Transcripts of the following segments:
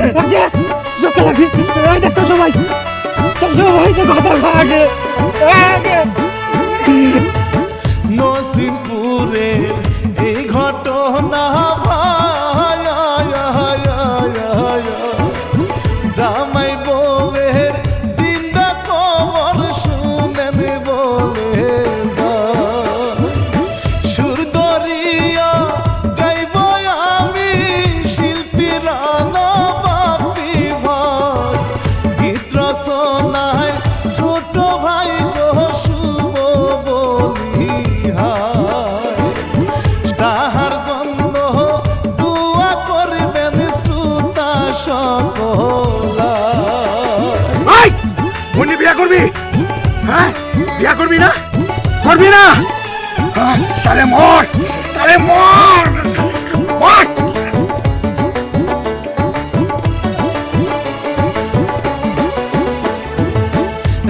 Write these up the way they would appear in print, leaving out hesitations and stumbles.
চোখে লাগি দেখতো সবাই কথা ভাগে নসিমপুরে এই ঘটনা জামাই বউয়ের জিন্দা খবর শুনেন বলে সুর দরিয়া গাইব আমি শিল্পীরা না বাপি ভাই গীত রচনায় ছোট ভাই গো শুভ বলি তাহার জন্য দুয়া করবেন শ্রোতা সকলা বন্যি বিয়া করবি হ্যাঁ বিয়া করবি না করবি না তাহলে মর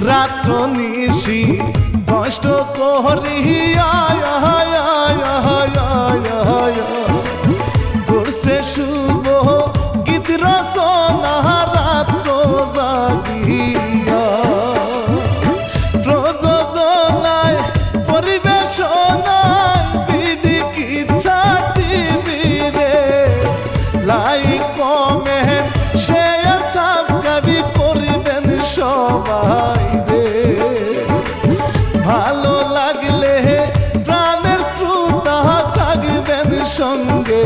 রাত্র নিশি কষ্ট করিয়া করছে শুভ গীত রচনা রাত্র জাগিয়া প্রযোজনায় পরিবেশনায় বিডি কিচ্ছা টিভিরে লাইক কমেন্ট শেয়ার সাবস্ক্রাইব করবেন সবাই রে ভালো লাগলে প্রাণের শ্রোতা থাকবেন সঙ্গে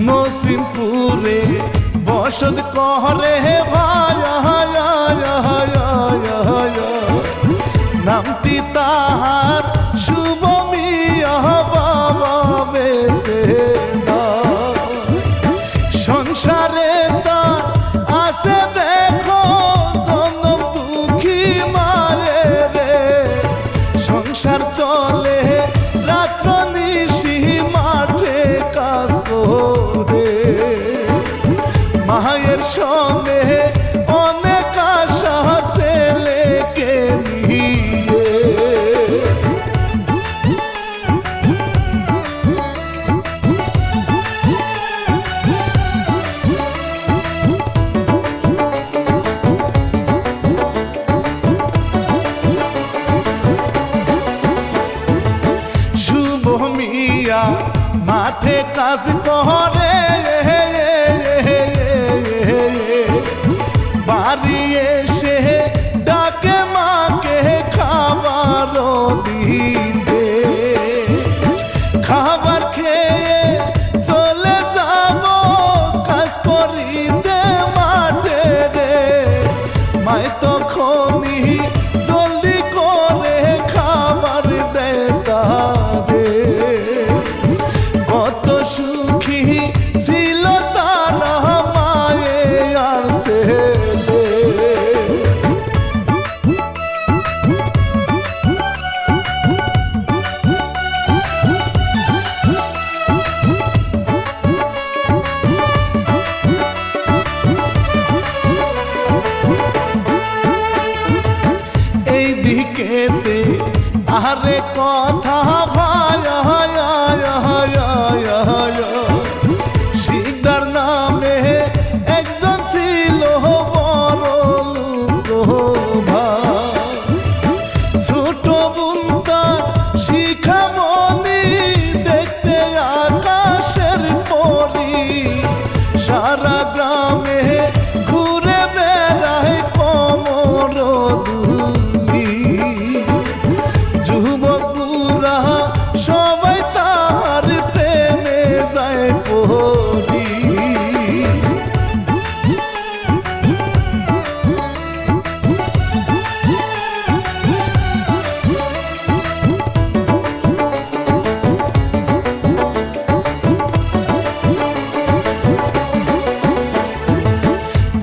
নসিমপুরে বসত করে ভাই নামটি তাহার শুভ মিয়া বাবা বেসে সংসারে তার আছে দেখো জনম দুঃখী মারে রে সংসার চলে রাত্র নিশি মাঠে কাজ করে মায়ের সঙ্গে অনেক আশা ছেলেকে নিয়ে শুভ মিয়া মাঠে কাজ করে বাড়ি এসে ডাকে মাকে খাবার দিতে খাবার খেয়ে চলে যাব কাজ করিতে মাঠে রে মাই তখনই জলদি করে খাবার দেতা রে কত সুখী ছিল তারা মায়ে আর ছেলে এই দিকেতে আরে কথা ভাই শিকদার নামে একজন ছিল বড় লোক ভাই ছোট বুনটা শিখামণি দেখতে আকাশের পরি সারা গ্রামে ঘুরে বেড়ায় কোমর দুলি যুবক বুড়া সবাই তার প্রেমে যায় পড়ি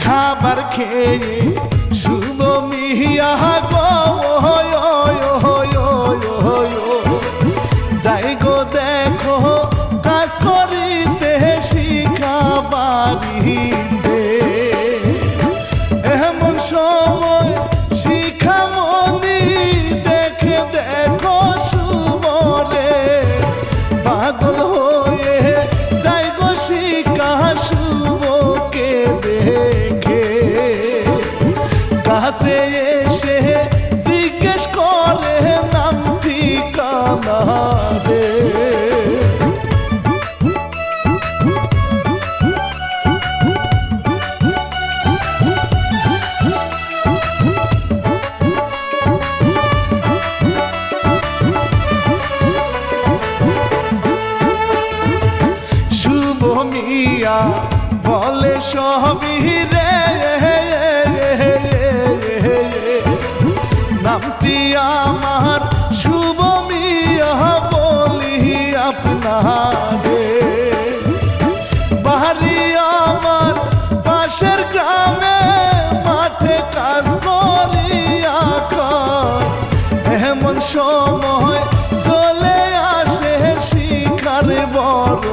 খাবার খেয়ে শুভ মিয়া গো যাই গো দেখো কাজ করিতে কাছে এসে জিজ্ঞেস করে নাম ঠিকানা রে। শুভ মিয়া বলে সবই রে, নামটি আমার শুভ মিয়া বলি আপনারে। বাড়ি আমার পাশের গ্রামে, মাঠে কাজ করিয়া খায়। এমন সময় চলে আসে শিখার বড়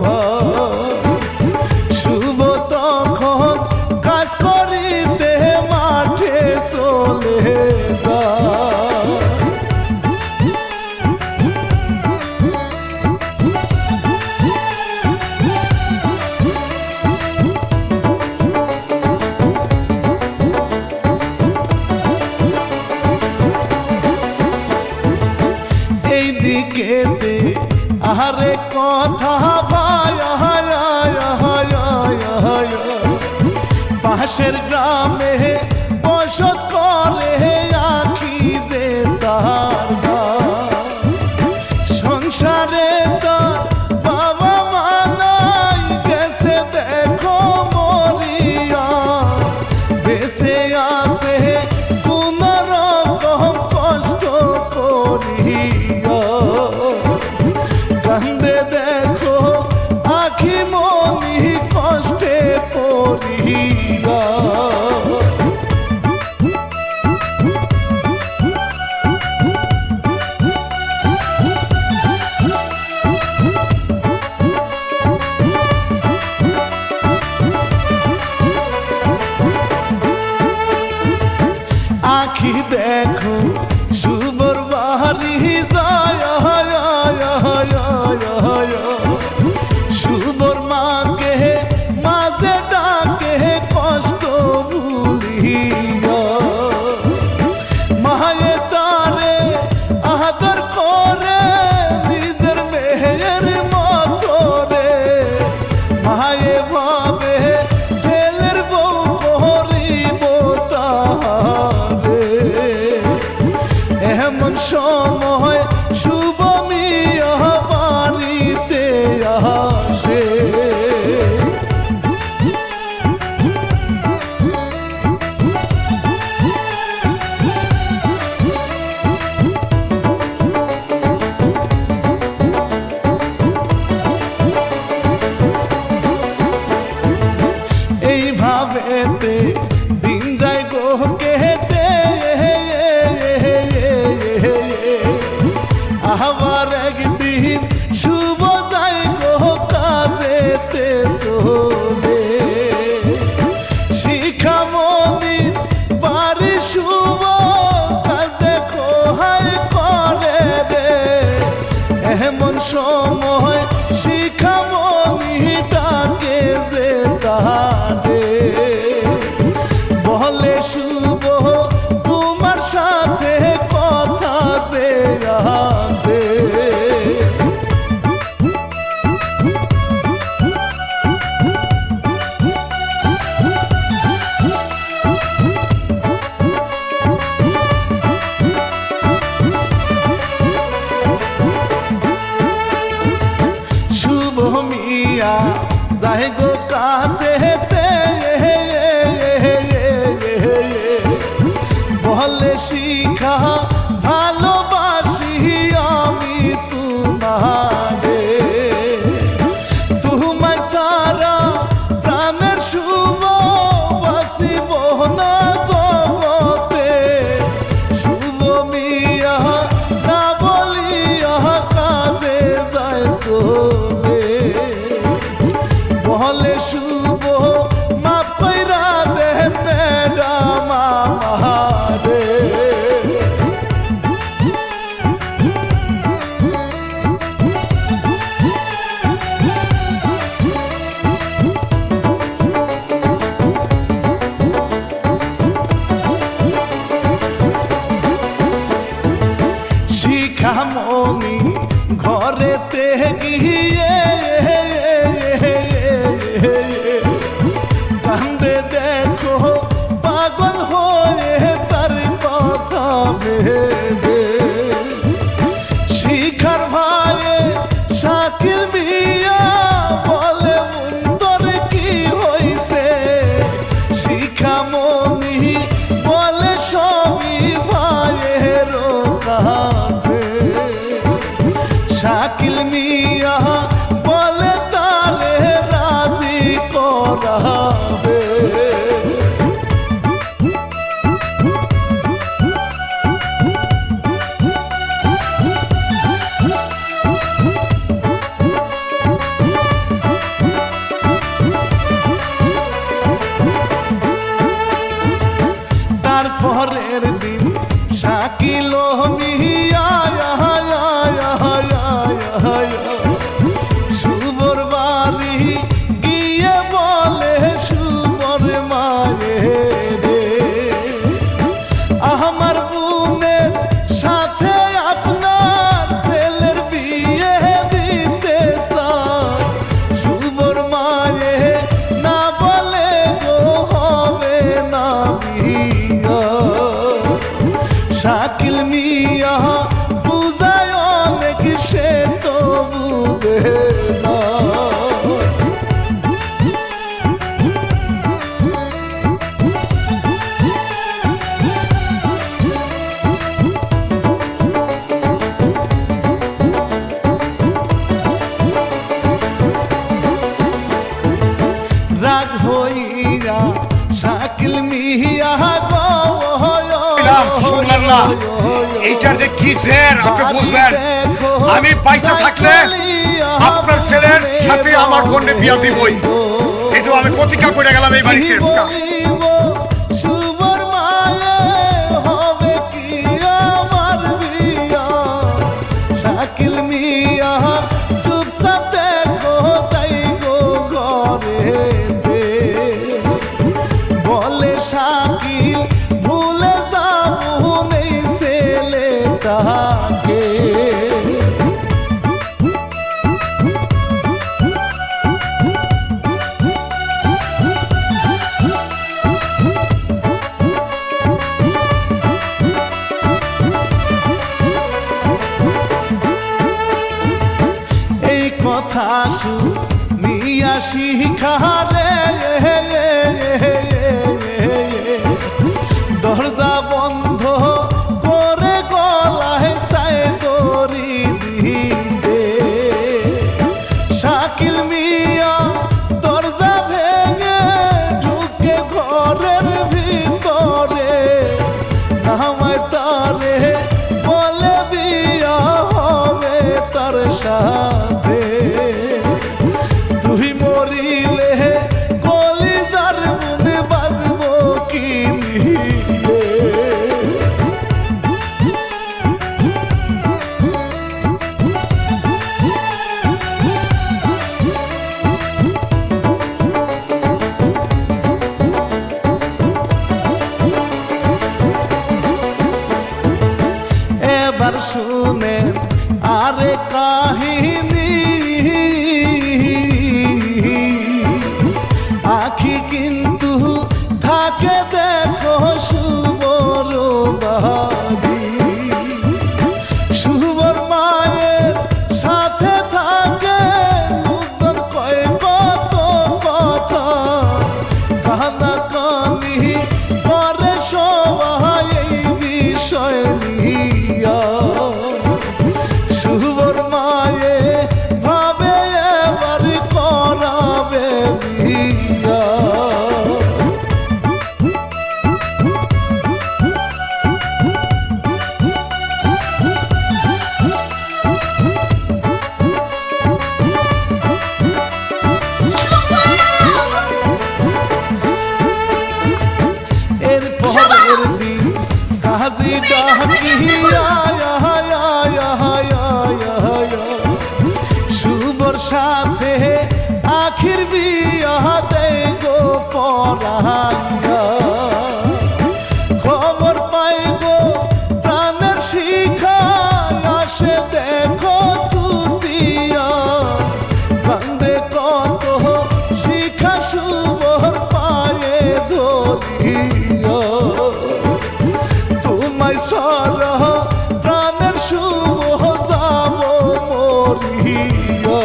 ভাই। শুভ তখন কাজ করিতে মাঠে চলে যায়। এই দিকেতে আরে কথা ভাই, পাশের গ্রামে বসত করে আখি যে তার ভাই। সংসারে তার বাবা মানাই গেছে দেখো মরিয়া, বেঁচে আছে কোন রকম কষ্ট করিয়া। কান্দে দেখো আখি মনি কষ্টে পড়িয়া। আখি দেখো শুভর বাড়ি যায়, শুভর মাকে মাঝে ডাকে কষ্ট ভুলিয়া। মায়ে তারে আদর করে নিজের মেয়ের মতো রে। মায়ে ভাবে ছেলের বউ করিব তারে। এমন সময় শুভ মিয়া বাড়িতে আসে। এইভাবেতে দিন যায় গো কেটে, আবার একদিন শুভ যায় গো কাজেতে চলে। শিখামণি বাড়ি শুভ কাজ দেখো হাই করে রে। এমন সময় শিখামণি ডাকে যে তারে, বলে শুভ তোমার সাথে কথা যে আছে। শুভ মিয়া যাই গো কাছেতে, বলে শিখা ভালোবাসি আমি তোমারে। তোমায় সারা প্রাণের শুভ বাসিব না জগতে। শুভ মিয়া না বলিয়া কাজে যায় চলে। বলে শুভ মাপ কইরা দেন ম্যাডাম আমারে। পরের দিন শাকিল মিয়া শুভর বাড়ি গিয়ে বলে শুভর মায়ে রে আমার বোনের সাথে আপনার ছেলের বিয়ে দিতে চায় শুভর মায়ে না বলে গো হবে না বিয়া শাকিল মিয়া বুঝায় অনেক সে তো বুঝে না রাগ হইয়া শাকিল মিয়া গো শুনলেন না এইটার যে কি জের আপনি বুঝবেন আমি পয়সা থাকলে আপনার ছেলের সাথে আমার বোনের বিয়া দিবই এটা আমি প্রতিজ্ঞা করে গেলাম এই বাড়ির কেসটা শুভর মায়ে হবে কি আমার বিয়া শাকিল মিয়া চুপচাপ দেখো চাই গো ঘরে বলে শাকিল ভুলে যাবো নেই ছেলেটাকে এই কথা শুনিয়া শিখালে দরজা বন্ধ করে গলায় চায় দড়ি দিতে শাকিল মিয়া দরজা ভেঙে ঢুকে ঘরের ভিতরে নামায় তারে বলে বিয়া হবে তার সাথে তুই মরিলে কলিজার মনে বাজবো কি নিয়ে এবার শুনেন আরে কাহিনী আখি কিন্তু থাকে দেখো শুভর বাড়ি শুভর মায়ের সাথে থাকে লোকজন কয় কত কথা কানা কানি করে সবাই এই বিষয় নিয়া শুভর মায়ে ভাবে এবার করাবে বিয়া এর পরের দিন কাজী ডাকিয়া শুভর সাথে আখির বিয়া দেয় গো পরাইয়া খবর পাই গো প্রাণের শিখা আসে দেখো সুতিয়া কান্দে কত শিখা শুভর পায়ে ধরিয়া তোমায় সারা প্রাণের শুভ যাব মরিয়া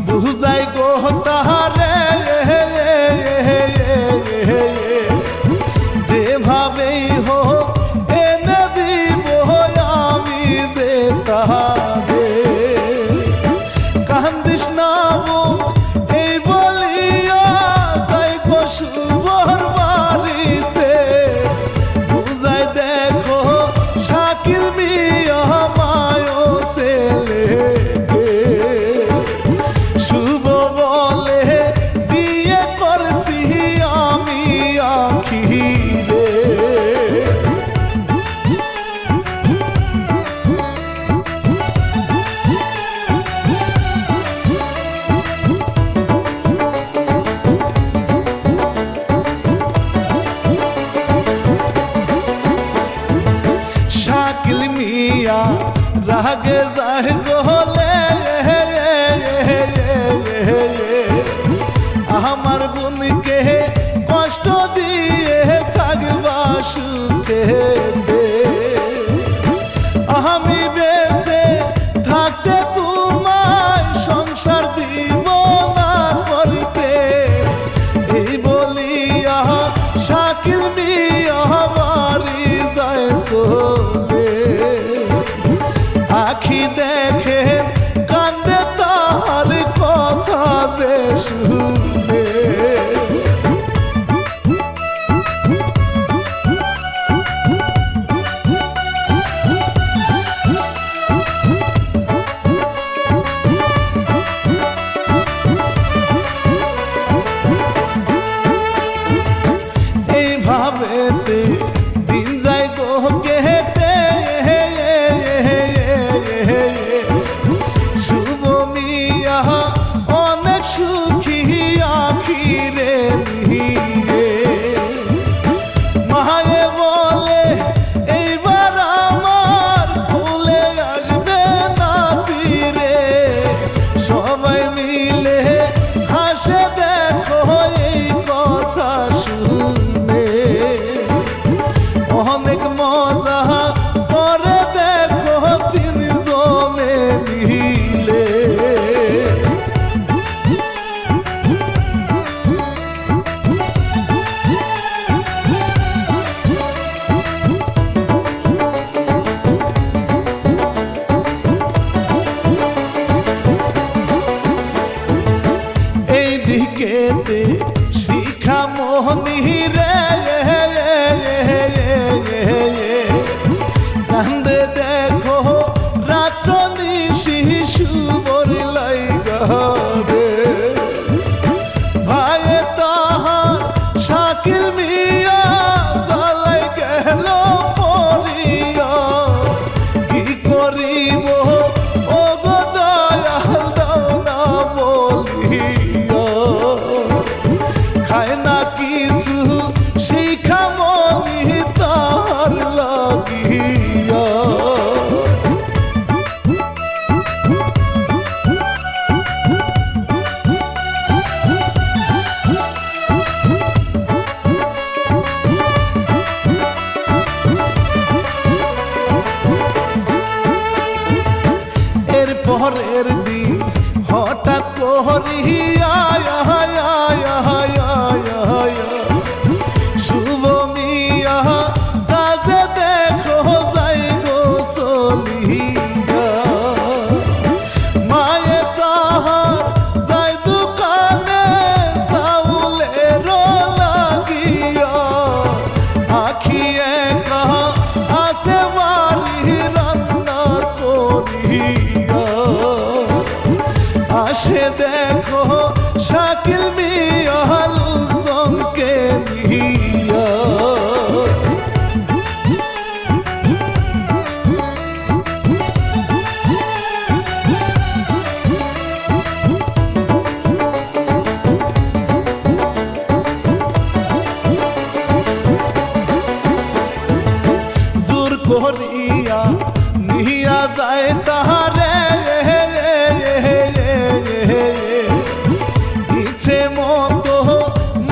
বুঝাই গো তাহারে যেভাবেই হোক এনে দিব আমি যে তাহারে কান্দিস না এই বলিয়া যাই গো শুভর বাড়িতে বুঝাই দেখো শাকিল মিয়া মায়ো ছেলে শুভ বলে বিয়ে করছি আমি আখিরে শাকিল মিয়া রাগে যায় জলে আমার বোনকে কষ্ট দিয়ে থাকবা সুখে আমি বেঁচে থাকতে তোমায় সংসার দিব না করতে এই বলিয়া শাকিল মিয়া বাড়ি যায় চলে আখি দেখে কান্দে তার কথা যে শুনে এইভাবেতে দিন যায় গো কেটে শুভ মিয়া অনেক সুখী আখিরে নিয়ে মায়ে বলে এইবার আমার ভুলে আসবে না তীরে সবাই মিলে হাসে দেখো এই কথা শুনে অনেক মজা করে দেখো তিনজনে মিলে এই দিকেতে শিখা মোহনী রে কান্দে দেখো রাত্র নিশি শুভর লাইগা রে ভাইয়ে তাহার শাকিল মিয়া জ্বালাই গেল পড়িয়া কি করিব ও গো দয়াল দাও না বলিয়া খায় না কিছু শিখা মনি তার লাগিয়া এর পরের দিন হঠাৎ করিয়া শুভ মিয়া কাজে দেখো যাই গো চলিয়া মায়ে তাহার যাই দোকানে চাউলের লাগিয়া আখি একা আছে বাড়ি রান্না করিয়া আসে দেখো শাকিল মিয়া লোকজনকে নিয়া জোর করিয়া নিয়া যায় তাহারে ইচ্ছে মতো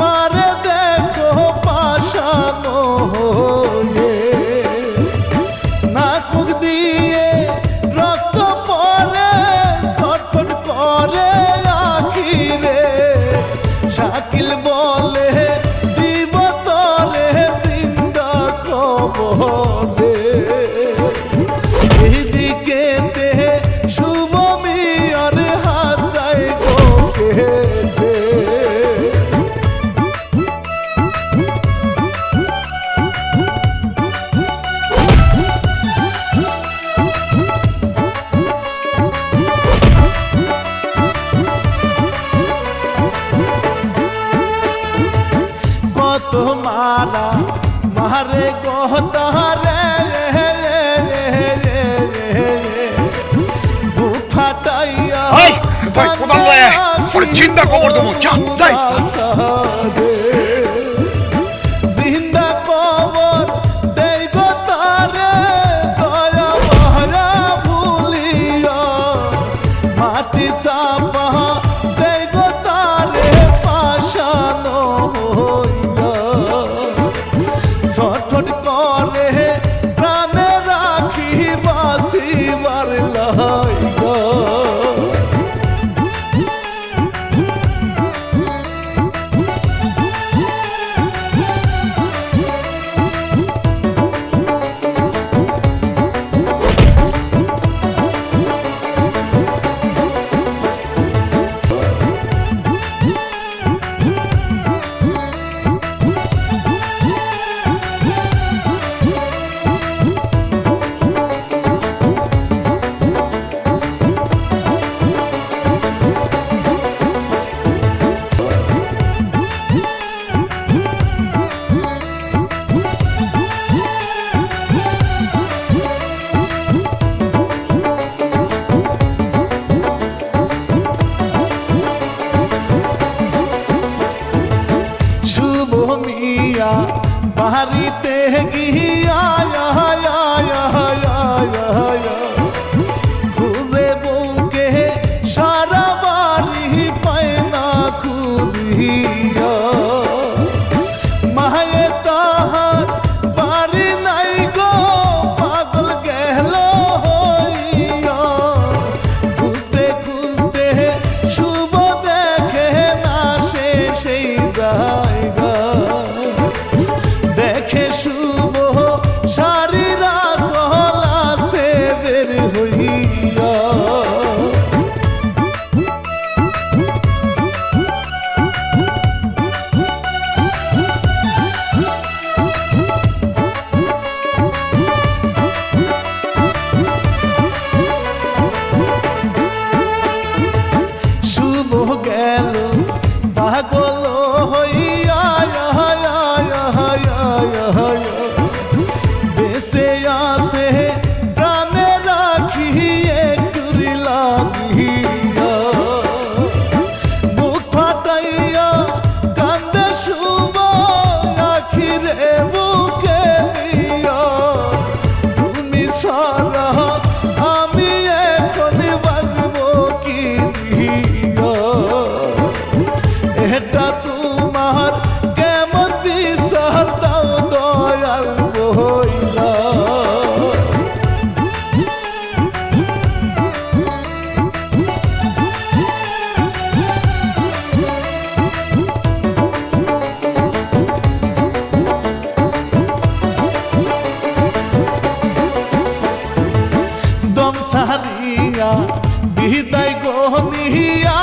মারে দেখো পাশানো হয়ে নাকুক দিয়ে রক্ত পরে ছটফট করে বলে এইদিকে তে শুভ মিয়ার হাত যায় গো কেটে কত মারা মারে গহতারে ফাটাইয়া এই ভাই কোদাল লয়ে ওরে চিন্তা খবর দেবো যা যাই জিন্দা কবর দেব তারে দয়া মহারা ভুলিয়া মাটি চাপা দেব তারে পাশানো হইয়া ছটফট করে প্রাণে রাখি বাসিবার লাইগা শুভ মিয়া বাড়িতে গিয়া খুঁজে বউকে সারা বাড়ি পায় না খুঁজিয়া মায়ে তাহার বাড়ি নাই গো পাগল গেল হইয়া খুঁজতে খুঁজতে শুভ দেখে না সে সেই জায়গা দেখে শুভ শারীরা সহলা সে বের হইয়া শুভ গেল পাগল হইয়া বেসে আসে প্রাণে রাখি একটুরি লাগিয়া মুখ ফাটাইয়া কান্দে শুভ আখিরে বুকে নিয়া তুমি সারা আমি এখন বাজবো কি দিয়া এটা তোমার কেমন দিশার দাও দয়াল বইলা দম সারিয়া বিদায় গহনিয়া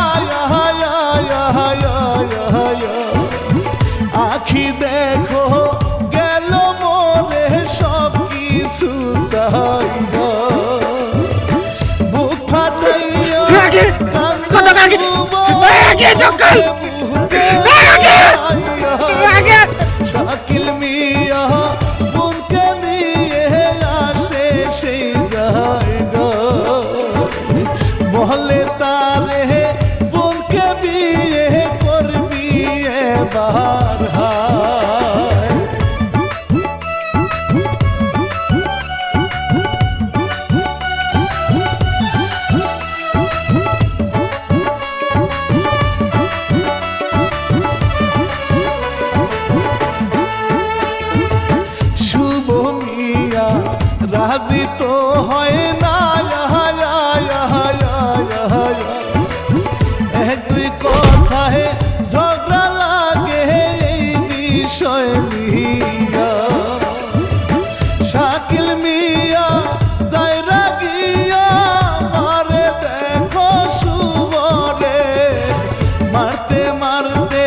আখি দেখো গেল মরে সব কিছু সাইয়া বুক ফাটাইয়া শাকিল মিয়া বুনকে নিয়ে আসে সেই জায়গা বলে তারে বুনকে বিয়ে করবি এবার হায় শুভ মিয়া রাজি তো হয় না এক দুই কথায় ঝগড়া লাগে এই বিষয় নিয়া শাকিল মিয়া যাইরা গিয়া মারে দেখো সুবরে মারতে মারতে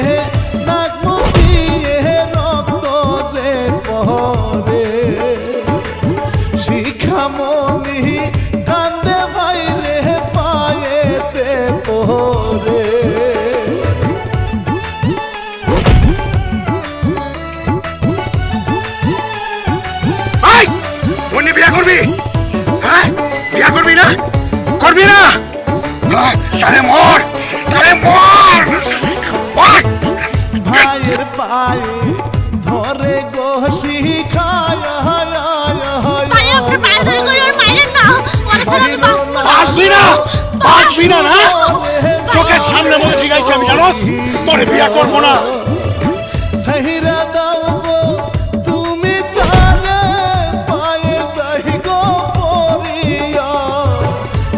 নাক মুখিয়ে রক্ত যে পরে শিখামণি কান্দে ভাইরে পায়েতে পরে বিয়া করবি? হ্যাঁ, বিয়া করবি না? করবি না? আরে মর, আরে মর! ভাইয়ের পায়ে ধরে গোশি আসবি না, আসবি না না? চোখের সামনে মনে জিগাইছি আমি, জানোস? তোরে বিয়া করবো না। সহিরা দাও গো তুমি তারে পায়ে যাই গো পরিয়া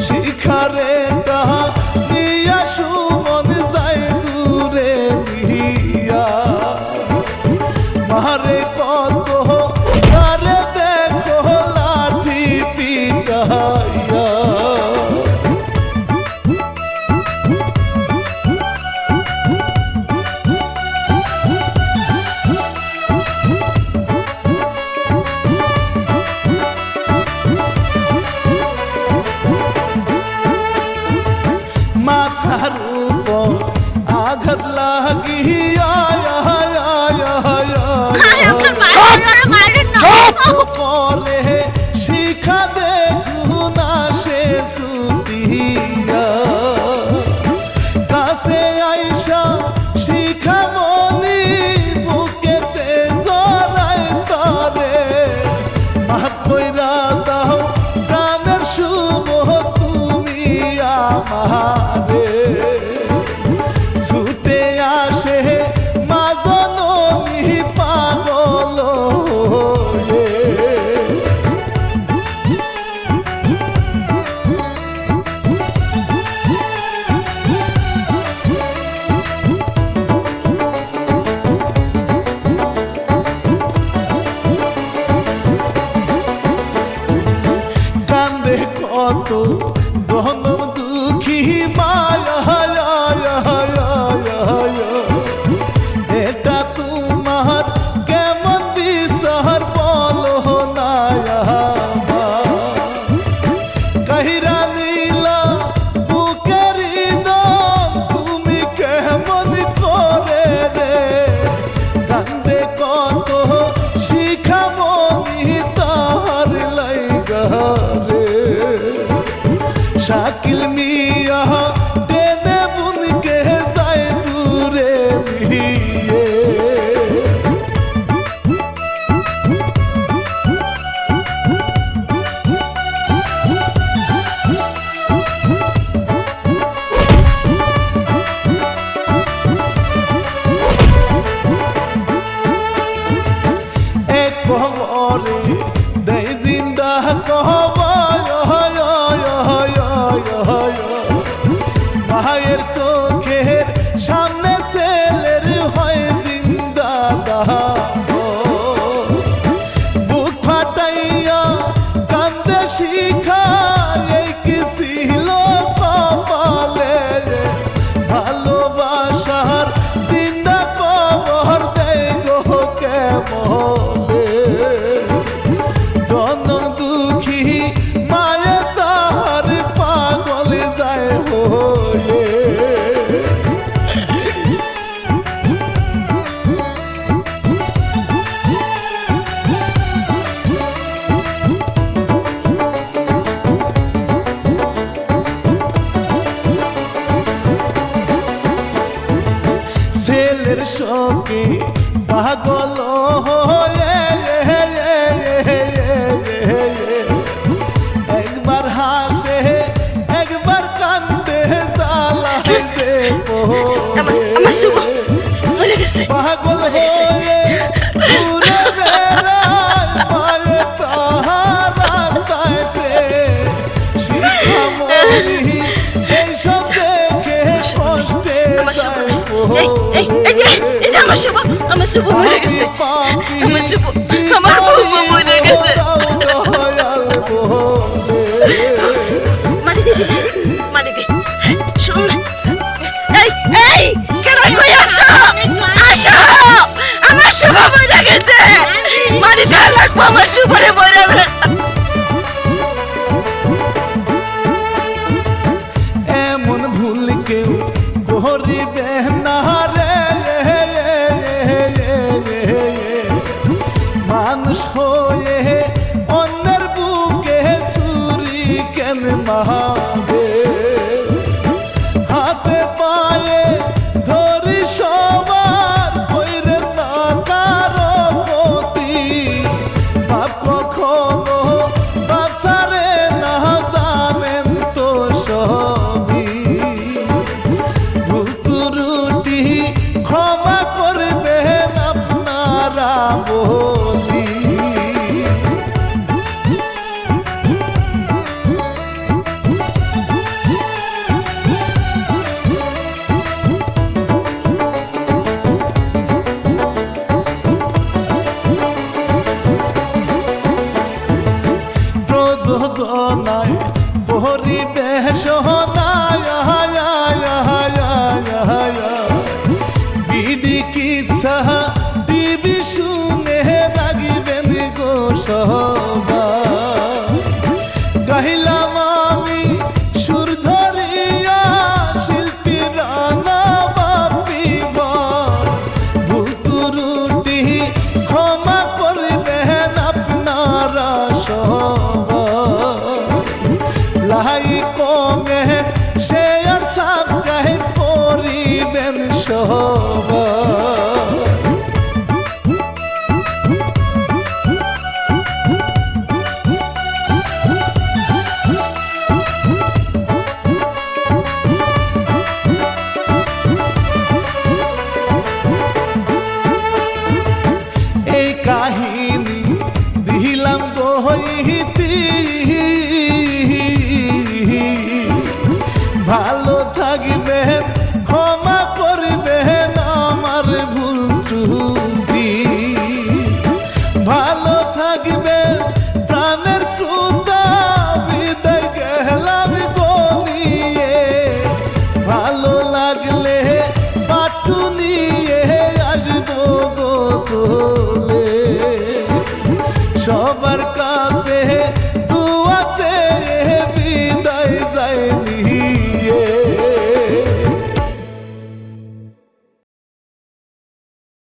শিখারে তাহা নিয়া সুমন যাই দূরে নিয়া মারে কত তারে দেখো লাঠি পিটাইয়া মাথার উপর আঘাত লাগিয়া পরে শিখা দেখু না সে সুতিয়া কাছে আইসা শিখা মনি বুকেতে জড়াই তারে মাফ কইরা দাও প্রাণের শুভ তুমি আমারে ছুটে আসে মা জননী পাগল হয়ে কান্দে কত জনম দুঃখী এটা তোমার কেমন বিচার বলো না কহিরা নীলা বুকের দম তুমি কেমন করে রে কান্দে কত শিখামণি তাহার লাইগা রে শাকিল মিয়া টেনে বুনকে যায় দূরে নিয়ে এক খবরে দেই জিন্দা কহবা মায়ের চোখের সামনে ছেলের হয় জিন্দা বুক ফাটাইয়া কান্দে শিখা এই কি ছিল কপালে ভালোবাসার জিন্দা কবর দেয় গো কেমনে জনম দুঃখী মায়ে তাহার পাগল যায় হয়ে ছেলের শোকে পাগল হয়ে একবার হাসে একবার কান্দে জ্বালাইতে পাগল হয়ে ঘুরে বেড়ায় মায়ে তাহার রাস্তাতে শিখামণি এইসব দেখে কষ্টে আমার শুভ মরে গেছে, আমার শুভ, আমার বউ মরে গেছে। সুপারে মরে এমন ভুল কেউ করিবে না রে মানুষ হয়ে অন্যের বুকে ছুরি কেন মারবে হাতে পায়ে ধরি সবার কইরে না কারো ক্ষতি বাপ কখনো বাঁচারে না জানেন তো সবই ভুল ত্রুটি ক্ষমা করবেন আপনারা বলি প্রযোজনায় পরিবেশ বিডি কিচ্ছা টিভি শুনে রাগিবেন গো সবাই গাইলাম আমি সুর ধরিয়া শিল্পীরা না বাপিবা ভুল ত্রুটি ক্ষমা করবেন আপনারা সবাই লাই কমেন্ট শেয়ার সাবস্ক্রাইব করিবেন সবাই এই কাহিনী দিলাম গো